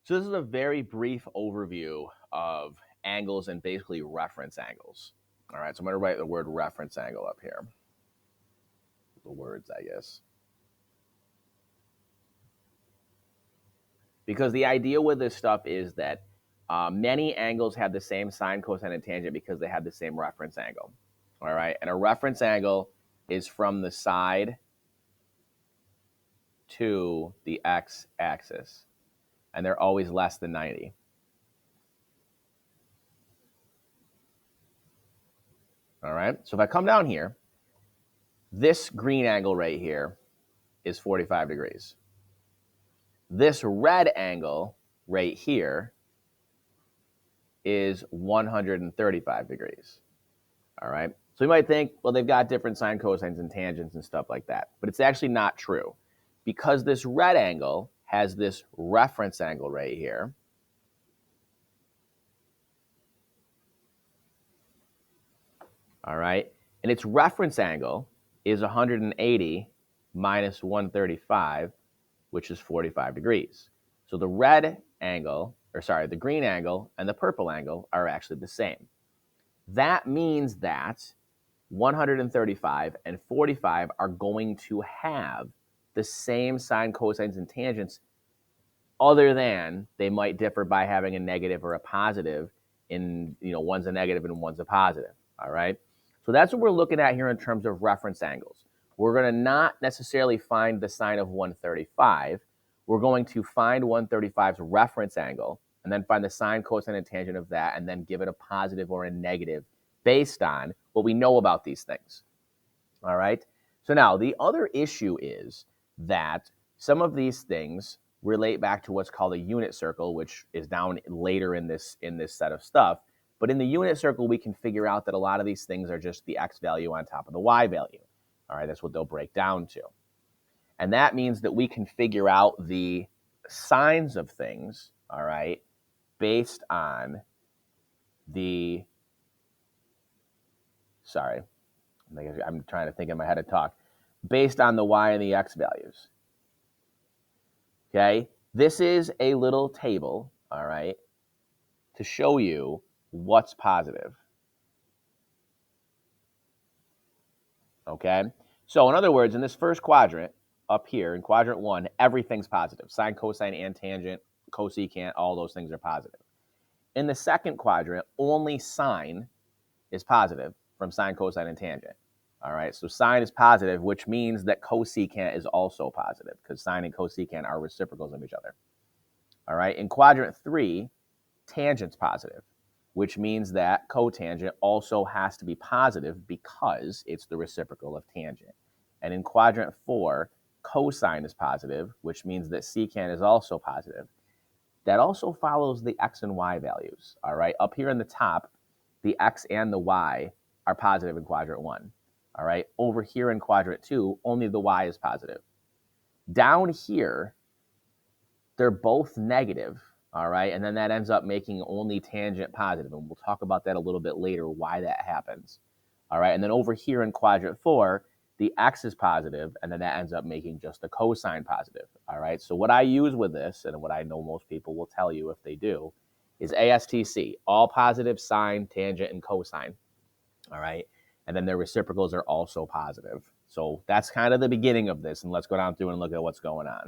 So this is a very brief overview of angles and basically reference angles. All right, so I'm going to write the word reference angle up here. The words, I guess. Because the idea with this stuff is that many angles have the same sine, cosine, and tangent because they have the same reference angle. All right, and a reference angle is from the side to the x-axis, and they're always less than 90. All right, so if I come down here, this green angle right here is 45 degrees. This red angle right here is 135 degrees. All right. So you might think, well, they've got different sine, cosines, and tangents and stuff like that. But it's actually not true because this red angle has this reference angle right here. All right. And its reference angle is 180 minus 135, which is 45 degrees. So the red angle, the green angle and the purple angle are actually the same. That means that 135 and 45 are going to have the same sine, cosines, and tangents, other than they might differ by having a negative or a positive. One's a negative and one's a positive. All right. So that's what we're looking at here in terms of reference angles. We're going to not necessarily find the sine of 135. We're going to find 135's reference angle and then find the sine, cosine, and tangent of that, and then give it a positive or a negative based on what we know about these things. All right. So now the other issue is that some of these things relate back to what's called a unit circle, which is down later in this set of stuff. But in the unit circle, we can figure out that a lot of these things are just the x value on top of the y value. All right, that's what they'll break down to. And that means that we can figure out the signs of things, all right, based on the, I'm trying to think in my head to talk, based on the y and the x values. Okay, this is a little table, all right, to show you what's positive. Okay, so in other words, in this first quadrant up here, in quadrant 1, everything's positive. Sine, cosine, and tangent, cosecant, all those things are positive. In the second quadrant, only sine is positive from sine, cosine, and tangent. All right, so sine is positive, which means that cosecant is also positive because sine and cosecant are reciprocals of each other. All right, in quadrant 3, tangent's positive, which means that cotangent also has to be positive because it's the reciprocal of tangent. And in quadrant 4, cosine is positive, which means that secant is also positive. That also follows the x and y values. All right, up here in the top, the x and the y are positive in quadrant 1. All right, over here in quadrant 2, only the y is positive. Down here, they're both negative. All right, and then that ends up making only tangent positive, and we'll talk about that a little bit later, why that happens. All right, and then over here in quadrant 4, the x is positive, and then that ends up making just the cosine positive. All right, so what I use with this, and what I know most people will tell you if they do, is ASTC, all positive, sine, tangent, and cosine. All right, and then their reciprocals are also positive. So that's kind of the beginning of this, and let's go down through and look at what's going on.